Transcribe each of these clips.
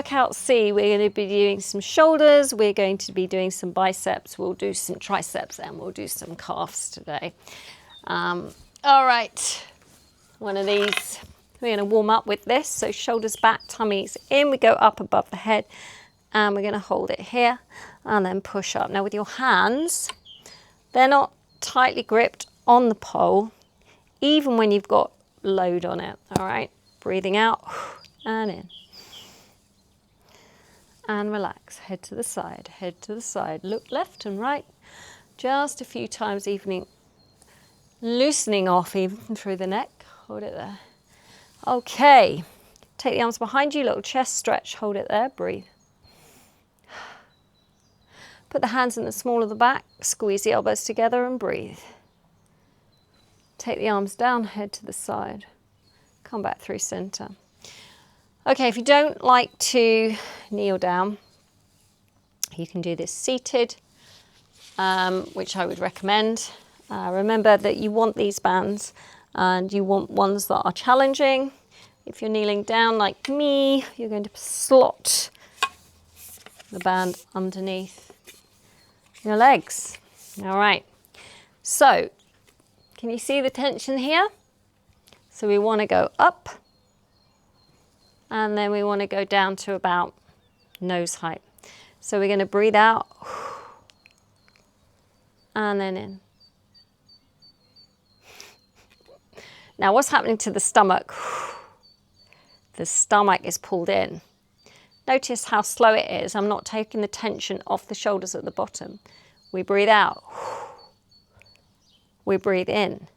Workout C, we're going to be doing some shoulders, we're going to be doing some biceps, we'll do some triceps, and we'll do some calves today. All right, one of these. We're going to warm up with this. So shoulders back, tummies in. We go up above the head and we're going to hold it here and then push up. Now with your hands, they're not tightly gripped on the pole, even when you've got load on it. All right, breathing out and in. And relax, head to the side, head to the side. Look left and right, just a few times, evening, loosening off even through the neck. Hold it there. Okay, take the arms behind you, little chest stretch, hold it there, breathe. Put the hands in the small of the back, squeeze the elbows together and breathe. Take the arms down, head to the side. Come back through center. Okay, if you don't like to kneel down, you can do this seated, which I would recommend. Remember that you want these bands and you want ones that are challenging. If you're kneeling down like me, you're going to slot the band underneath your legs. All right, so can you see the tension here? So we want to go up and then we want to go down to about nose height. So we're going to breathe out and then in. Now what's happening to the stomach? The stomach is pulled in. Notice how slow it is. I'm not taking the tension off the shoulders at the bottom. We breathe out. We breathe in.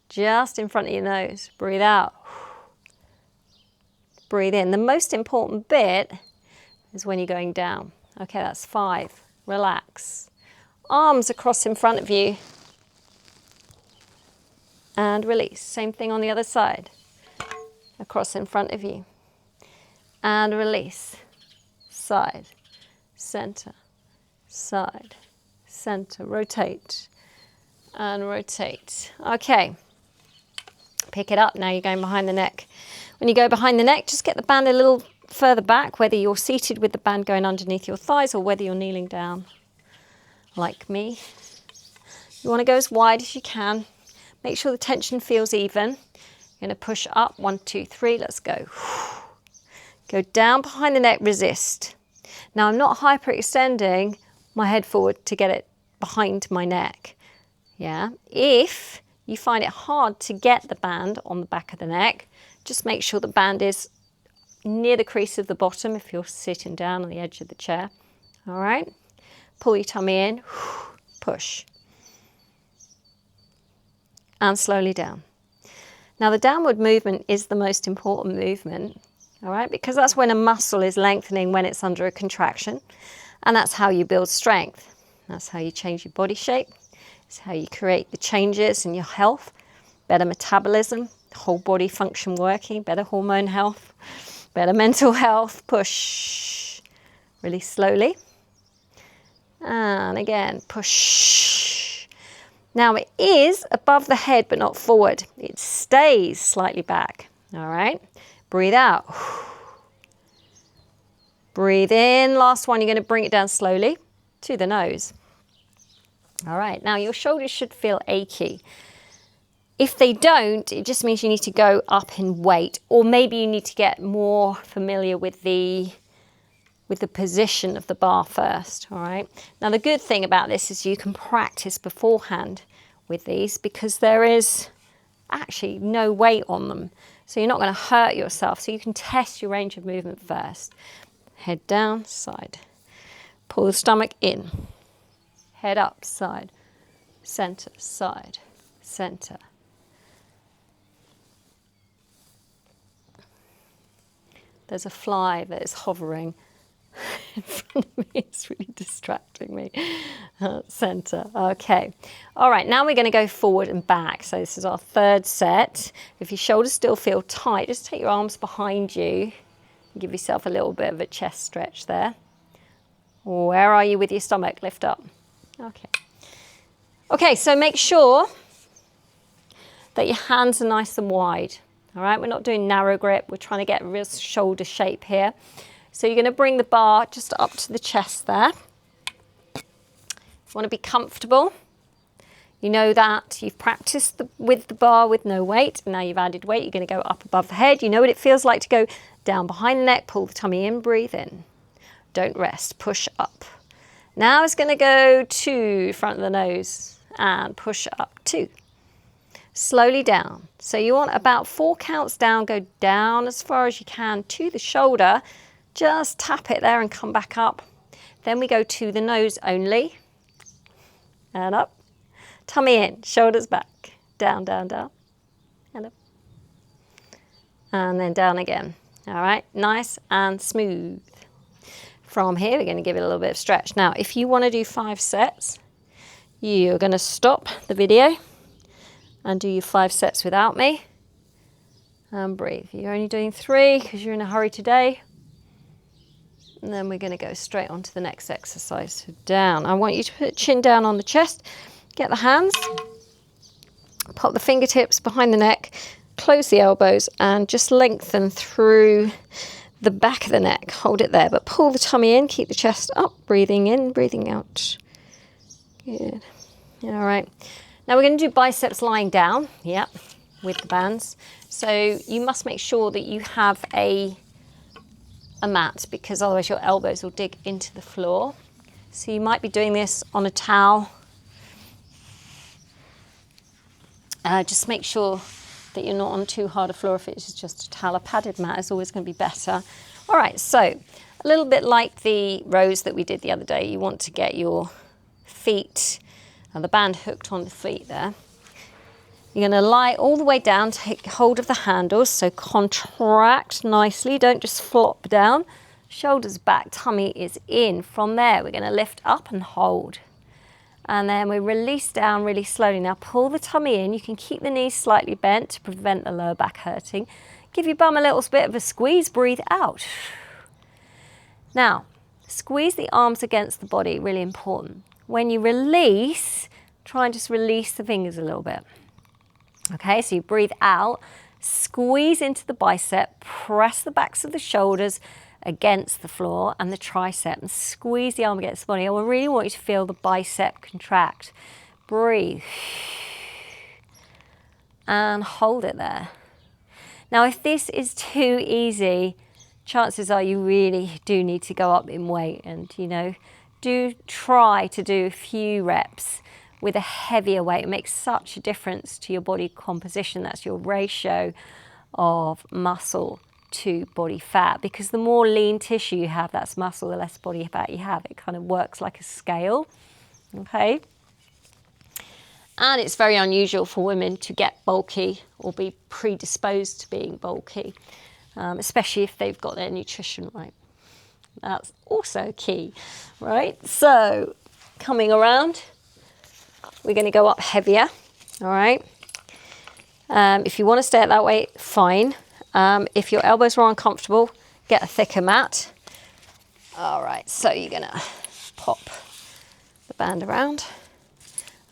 Just in front of your nose. Breathe out. Breathe in. The most important bit is when you're going down. Okay, that's 5. Relax. Arms across in front of you. And release. Same thing on the other side. Across in front of you. And release. Side. Center. Side. Center. Rotate. And rotate. Okay. Pick it up. Now you're going behind the neck. When you go behind the neck, just get the band a little further back, whether you're seated with the band going underneath your thighs or whether you're kneeling down like me. You want to go as wide as you can. Make sure the tension feels even. You're going to push up. 1, 2, 3. Let's go. Go down behind the neck, resist. Now I'm not hyperextending my head forward to get it behind my neck. Yeah. If you find it hard to get the band on the back of the neck, just make sure the band is near the crease of the bottom if you're sitting down on the edge of the chair. All right. Pull your tummy in. Push. And slowly down. Now the downward movement is the most important movement, all right, because that's when a muscle is lengthening when it's under a contraction, and that's how you build strength. That's how you change your body shape. It's how you create the changes in your health, better metabolism, whole body function working, better hormone health, better mental health. Push. Release slowly. And again, push. Now it is above the head, but not forward. It stays slightly back. All right. Breathe out. Breathe in. Last one. You're going to bring it down slowly to the nose. All right. Now your shoulders should feel achy. If they don't, it just means you need to go up in weight, or maybe you need to get more familiar with the position of the bar first, all right? Now, the good thing about this is you can practice beforehand with these because there is actually no weight on them. So you're not going to hurt yourself. So you can test your range of movement first. Head down, side. Pull the stomach in. Head up, side. Center, side, center. There's a fly that is hovering in front of me. It's really distracting me. Center. Okay. All right. Now we're going to go forward and back. So this is our third set. If your shoulders still feel tight, just take your arms behind you and give yourself a little bit of a chest stretch there. Where are you with your stomach? Lift up. Okay. Okay. So make sure that your hands are nice and wide. All right, we're not doing narrow grip. We're trying to get real shoulder shape here. So you're going to bring the bar just up to the chest there. You want to be comfortable. You know that you've practiced with the bar with no weight. Now you've added weight. You're going to go up above the head. You know what it feels like to go down behind the neck. Pull the tummy in, breathe in. Don't rest, push up. Now it's going to go to front of the nose and push up 2. Slowly down. So you want about 4 counts down, go down as far as you can to the shoulder. Just tap it there and come back up. Then we go to the nose only. And up. Tummy in, shoulders back. Down, down, down. And up. And then down again. All right, nice and smooth. From here, we're going to give it a little bit of stretch. Now, if you want to do 5 sets, you're going to stop the video and do your 5 sets without me. And breathe. You're only doing 3 because you're in a hurry today. And then we're going to go straight on to the next exercise. So down. I want you to put chin down on the chest. Get the hands. Pop the fingertips behind the neck. Close the elbows and just lengthen through the back of the neck. Hold it there, but pull the tummy in. Keep the chest up. Breathing in, breathing out. Good. All right. Now we're going to do biceps lying down, with the bands. So you must make sure that you have a mat because otherwise your elbows will dig into the floor. So you might be doing this on a towel. Just make sure that you're not on too hard a floor. If it's just a towel, a padded mat is always going to be better. All right, so a little bit like the rows that we did the other day, you want to get your feet and the band hooked on the feet there. You're going to lie all the way down, take hold of the handles, so contract nicely, don't just flop down. Shoulders back, tummy is in. From there, we're going to lift up and hold. And then we release down really slowly. Now pull the tummy in. You can keep the knees slightly bent to prevent the lower back hurting. Give your bum a little bit of a squeeze, breathe out. Now, squeeze the arms against the body, really important. When you release, try and just release the fingers a little bit. Okay, so you breathe out, squeeze into the bicep, press the backs of the shoulders against the floor and the tricep and squeeze the arm against the body. I really want you to feel the bicep contract. Breathe. And hold it there. Now, if this is too easy, chances are you really do need to go up in weight and, do try to do a few reps with a heavier weight. It makes such a difference to your body composition. That's your ratio of muscle to body fat, because the more lean tissue you have, that's muscle, the less body fat you have. It kind of works like a scale, okay? And it's very unusual for women to get bulky or be predisposed to being bulky, especially if they've got their nutrition right. That's also key, right? So coming around, we're going to go up heavier, all right? If you want to stay at that weight, fine. If your elbows are uncomfortable, get a thicker mat. All right, so you're going to pop the band around.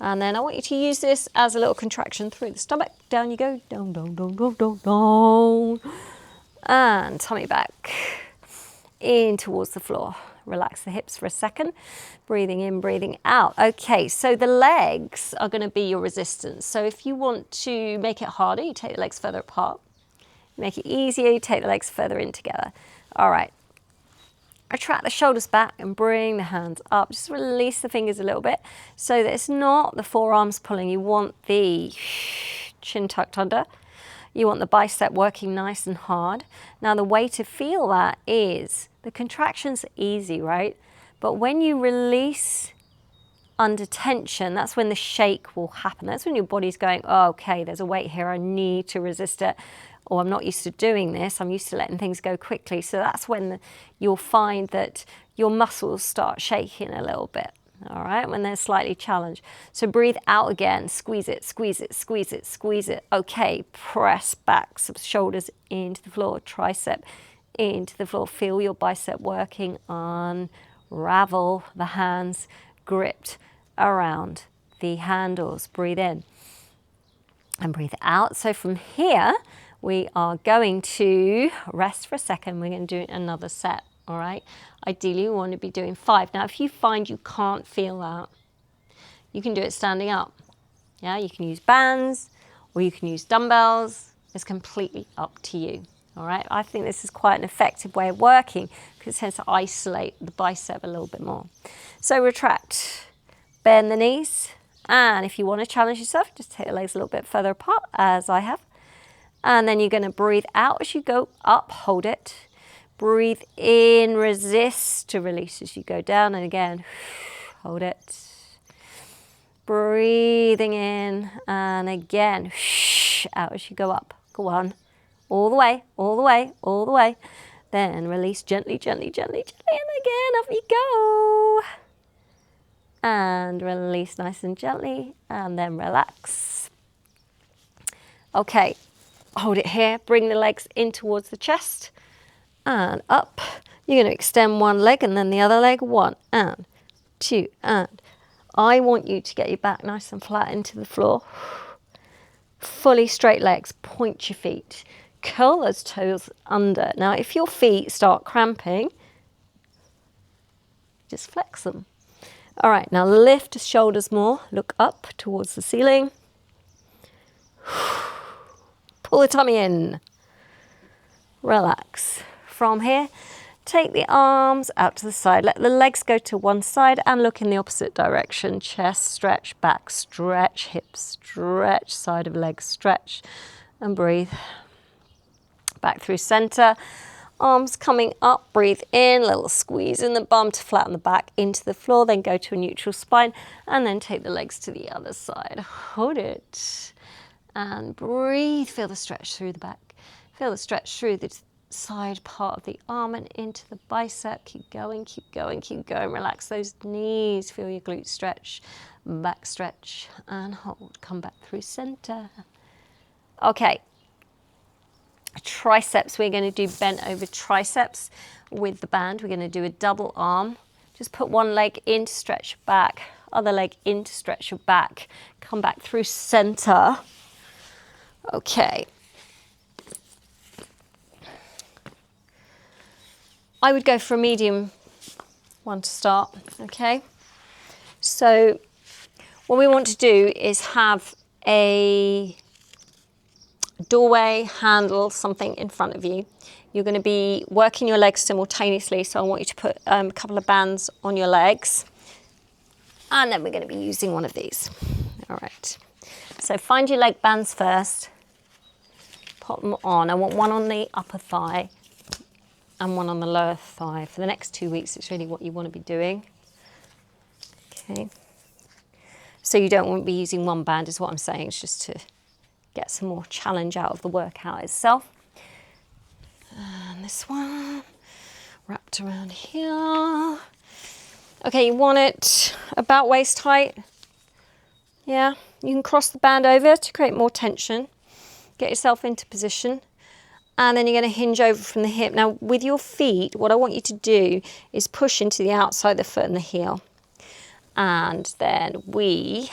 And then I want you to use this as a little contraction through the stomach. Down you go, down, down, down, down, down, down. And tummy back in towards the floor. Relax the hips for a second. Breathing in, breathing out. Okay, so the legs are going to be your resistance. So if you want to make it harder, you take the legs further apart. Make it easier, you take the legs further in together. All right. Retract the shoulders back and bring the hands up. Just release the fingers a little bit so that it's not the forearms pulling. You want the chin tucked under. You want the bicep working nice and hard. Now the way to feel that is the contraction's easy, right? But when you release under tension, that's when the shake will happen. That's when your body's going, oh, okay, there's a weight here, I need to resist it. Or I'm not used to doing this, I'm used to letting things go quickly. So that's when you'll find that your muscles start shaking a little bit, all right, when they're slightly challenged. So breathe out again, squeeze it, squeeze it, squeeze it, squeeze it. Okay, press back, some shoulders into the floor, tricep into the floor. Feel your bicep working, unravel the hands gripped around the handles. Breathe in and breathe out. So from here, we are going to rest for a second. We're going to do another set, all right? Ideally, we want to be doing 5. Now, if you find you can't feel that, you can do it standing up. Yeah, you can use bands or you can use dumbbells. It's completely up to you, all right? I think this is quite an effective way of working because it tends to isolate the bicep a little bit more. So retract, bend the knees, and if you want to challenge yourself, just take the legs a little bit further apart, as I have. And then you're going to breathe out as you go up, hold it. Breathe in, resist to release as you go down, and again, hold it. Breathing in, and again, out as you go up. Go on, all the way, all the way, all the way. Then release gently, gently, gently, gently, and again, up you go. And release nice and gently, and then relax. Okay, hold it here, bring the legs in towards the chest, and up. You're going to extend one leg and then the other leg. 1 and 2, and I want you to get your back nice and flat into the floor. Fully straight legs, point your feet. Curl those toes under. Now, if your feet start cramping, just flex them. All right, now lift the shoulders more. Look up towards the ceiling. Pull the tummy in. Relax. From here, take the arms out to the side. Let the legs go to one side and look in the opposite direction. Chest stretch, back stretch, hips stretch, side of legs stretch, and breathe. Back through center. Arms coming up, breathe in, little squeeze in the bum to flatten the back into the floor, then go to a neutral spine, and then take the legs to the other side. Hold it, and breathe. Feel the stretch through the back. Feel the stretch through the side part of the arm and into the bicep. Keep going, keep going, keep going. Relax those knees. Feel your glutes stretch, back stretch, and hold. Come back through center. Okay. Triceps, we're going to do bent over triceps with the band. We're going to do a double arm. Just put one leg in to stretch back, other leg in to stretch your back. Come back through center. Okay. I would go for a medium one to start, okay? So what we want to do is have a doorway, handle, something in front of you. You're going to be working your legs simultaneously, so I want you to put a couple of bands on your legs, and then we're going to be using one of these. All right, so find your leg bands first, pop them on. I want one on the upper thigh and one on the lower thigh. For the next 2 weeks, it's really what you want to be doing. Okay, so you don't want to be using one band is what I'm saying. It's just to get some more challenge out of the workout itself. And this one wrapped around here. Okay, you want it about waist height. Yeah, you can cross the band over to create more tension. Get yourself into position. And then you're going to hinge over from the hip. Now, with your feet, what I want you to do is push into the outside of the foot and the heel. And then we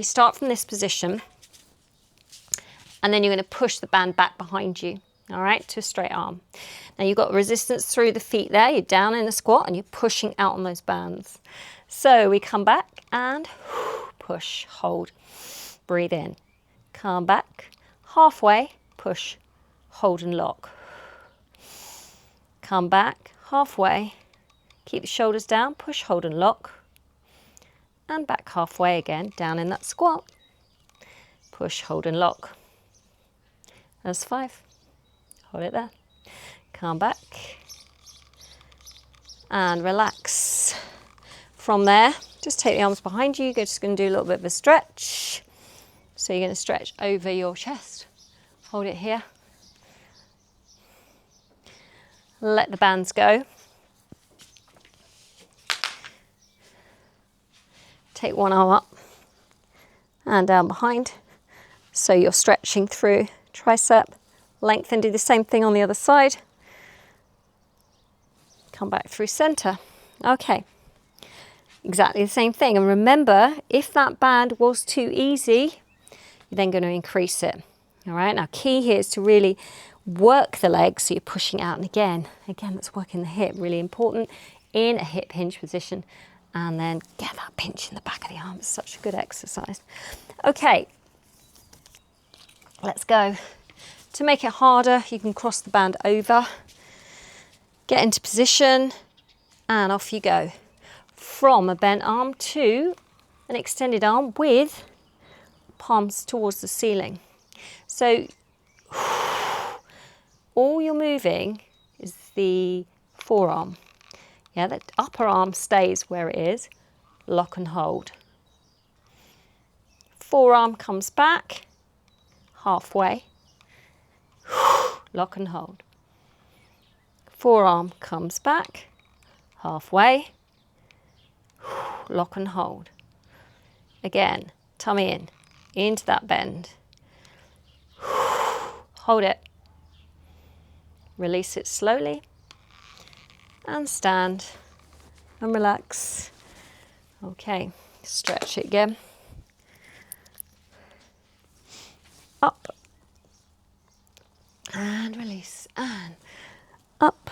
start from this position. And then you're going to push the band back behind you, all right, to a straight arm. Now you've got resistance through the feet there. You're down in the squat and you're pushing out on those bands. So we come back and push, hold, breathe in. Come back, halfway, push, hold and lock. Come back, halfway, keep the shoulders down, push, hold and lock. And back halfway again, down in that squat. Push, hold and lock. That's 5. Hold it there. Come back. And relax. From there, just take the arms behind you. You're just going to do a little bit of a stretch. So you're going to stretch over your chest. Hold it here. Let the bands go. Take one arm up and down behind. So you're stretching through tricep, lengthen, do the same thing on the other side. Come back through center. Okay, exactly the same thing. And remember, if that band was too easy, you're then going to increase it. All right, now key here is to really work the legs, so you're pushing out, and again, that's working the hip, really important, in a hip hinge position, and then get that pinch in the back of the arm. It's such a good exercise. Okay, let's go. To make it harder, you can cross the band over, get into position, and off you go. From a bent arm to an extended arm with palms towards the ceiling. So all you're moving is the forearm. Yeah, the upper arm stays where it is. Lock and hold. Forearm comes back, halfway. Lock and hold. Forearm comes back, halfway. Lock and hold. Again, tummy in, into that bend. Hold it. Release it slowly. And stand and relax. Okay, stretch it again. Up. And release. And up.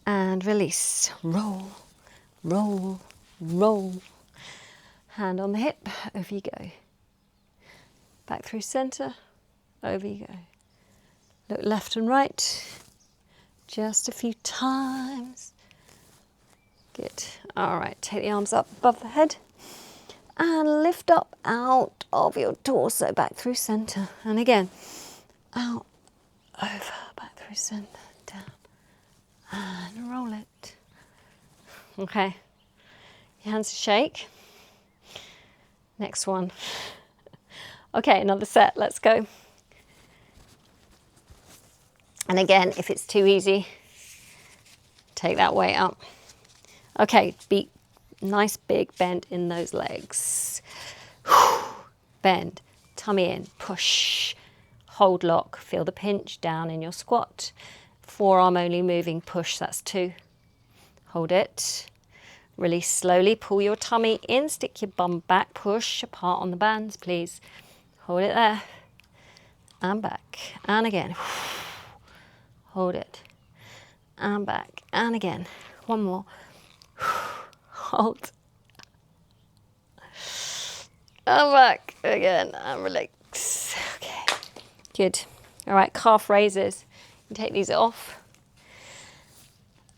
And release. Roll, roll, roll. Hand on the hip, over you go. Back through center, over you go. Look left and right, just a few times. Good. All right, take the arms up above the head and lift up out of your torso, back through center. And again, out, over, back through center, down, and roll it. Okay, your hands shake. Next one. Okay, another set, let's go. And again, if it's too easy, take that weight up. Okay, nice big bend in those legs. Bend, tummy in, push, hold lock, feel the pinch down in your squat. Forearm only moving, push, that's 2. Hold it. Release slowly, pull your tummy in, stick your bum back, push apart on the bands, please. Hold it there. And back, and again. Hold it. And back, and again. One more. Hold. And back again, and relax. Okay, good. All right, calf raises. You can take these off.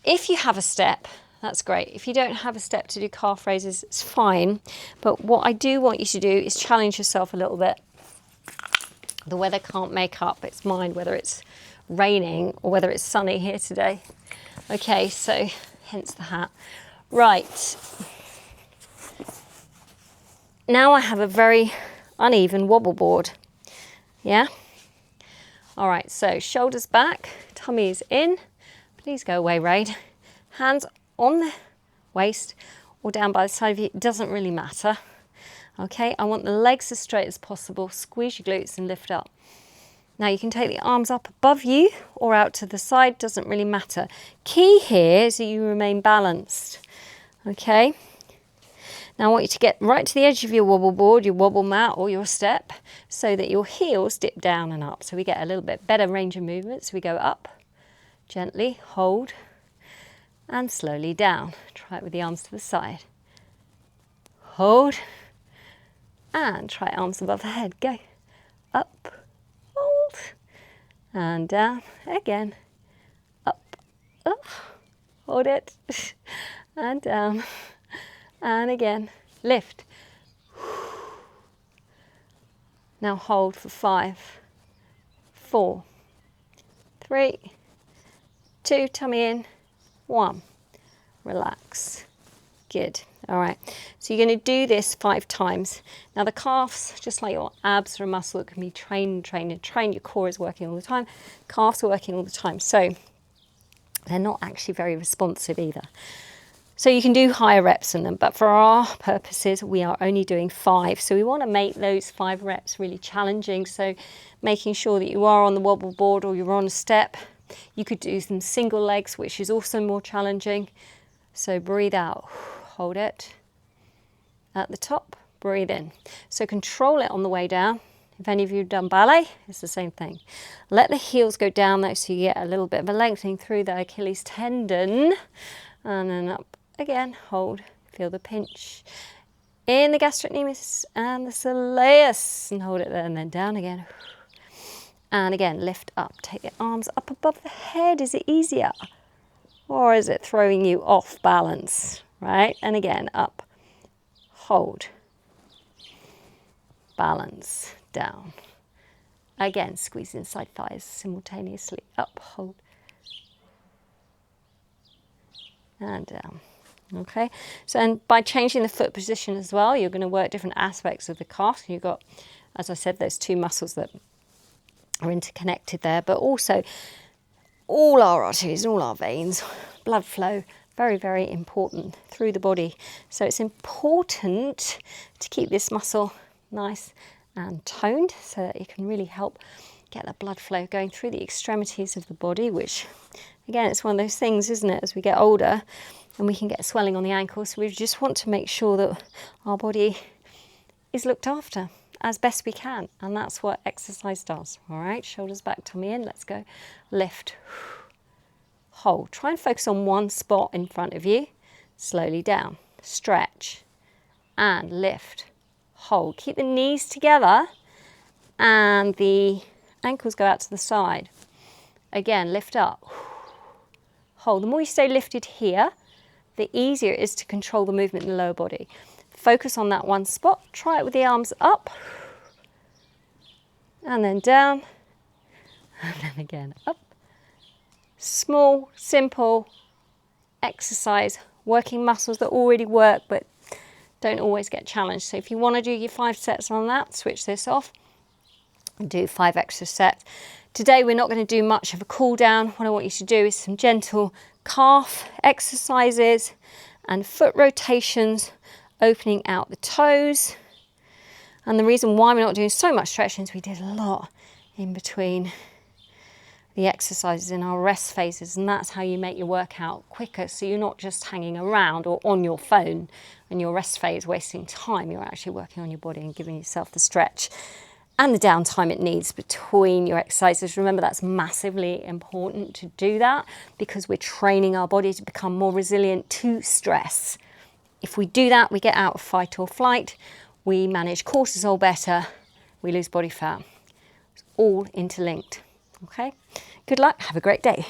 If you have a step, that's great. If you don't have a step to do calf raises, it's fine. But what I do want you to do is challenge yourself a little bit. The weather can't make up its mind whether it's raining or whether it's sunny here today. Okay, so hence the hat. Right. Now I have a very uneven wobble board. Yeah? All right, so shoulders back, tummy is in. Please go away, Raid. Hands on the waist or down by the side of you, it doesn't really matter. Okay, I want the legs as straight as possible. Squeeze your glutes and lift up. Now you can take the arms up above you or out to the side, doesn't really matter. Key here is that you remain balanced. Okay, now I want you to get right to the edge of your wobble board, your wobble mat or your step, so that your heels dip down and up. So we get a little bit better range of movement. So we go up, gently, hold, and slowly down. Try it with the arms to the side. Hold, and try arms above the head. Go. Up, hold, and down. Again. Up, up, hold it, and down. And again. Lift. Now hold for 5, 4, 3, 2, tummy in, 1. Relax. Good. All right. So you're going to do this 5 times. Now the calves, just like your abs are a muscle, it can be trained. Your core is working all the time. Calves are working all the time. So they're not actually very responsive either. So you can do higher reps in them, but for our purposes, we are only doing 5. So we want to make those 5 reps really challenging. So making sure that you are on the wobble board or you're on a step. You could do some single legs, which is also more challenging. So breathe out, hold it. At the top, breathe in. So control it on the way down. If any of you have done ballet, it's the same thing. Let the heels go down though, so you get a little bit of a lengthening through the Achilles tendon. And then up again, hold, feel the pinch in the gastrocnemius and the soleus, and hold it there, and then down again. And again, lift up, take the arms up above the head. Is it easier? Or is it throwing you off balance, right? And again, up, hold, balance, down. Again, squeeze inside thighs simultaneously, up, hold, and down. Okay, so and by changing the foot position as well, you're going to work different aspects of the calf. You've got, as I said, those two muscles that are interconnected there, but also all our arteries, all our veins, blood flow, very, very important through the body. So it's important to keep this muscle nice and toned so that it can really help get the blood flow going through the extremities of the body, which again, it's one of those things, isn't it, as we get older and we can get swelling on the ankles. So we just want to make sure that our body is looked after as best we can, and that's what exercise does. All right, shoulders back, tummy in, let's go. Lift, hold. Try and focus on one spot in front of you. Slowly down, stretch, and lift, hold. Keep the knees together and the ankles go out to the side. Again, lift up, hold. The more you stay lifted here, the easier it is to control the movement in the lower body. Focus on that one spot. Try it with the arms up and then down and then again up. Small, simple exercise, working muscles that already work but don't always get challenged. So if you want to do your 5 sets on that, switch this off and do 5 extra sets. Today we're not going to do much of a cool down. What I want you to do is some gentle calf exercises and foot rotations, opening out the toes. And the reason why we're not doing so much stretching is we did a lot in between the exercises in our rest phases, and that's how you make your workout quicker, so you're not just hanging around or on your phone in your rest phase wasting time. You're actually working on your body and giving yourself the stretch and the downtime it needs between your exercises. Remember, that's massively important to do that because we're training our body to become more resilient to stress. If we do that, we get out of fight or flight, we manage cortisol better, we lose body fat. It's all interlinked. Okay, good luck, have a great day.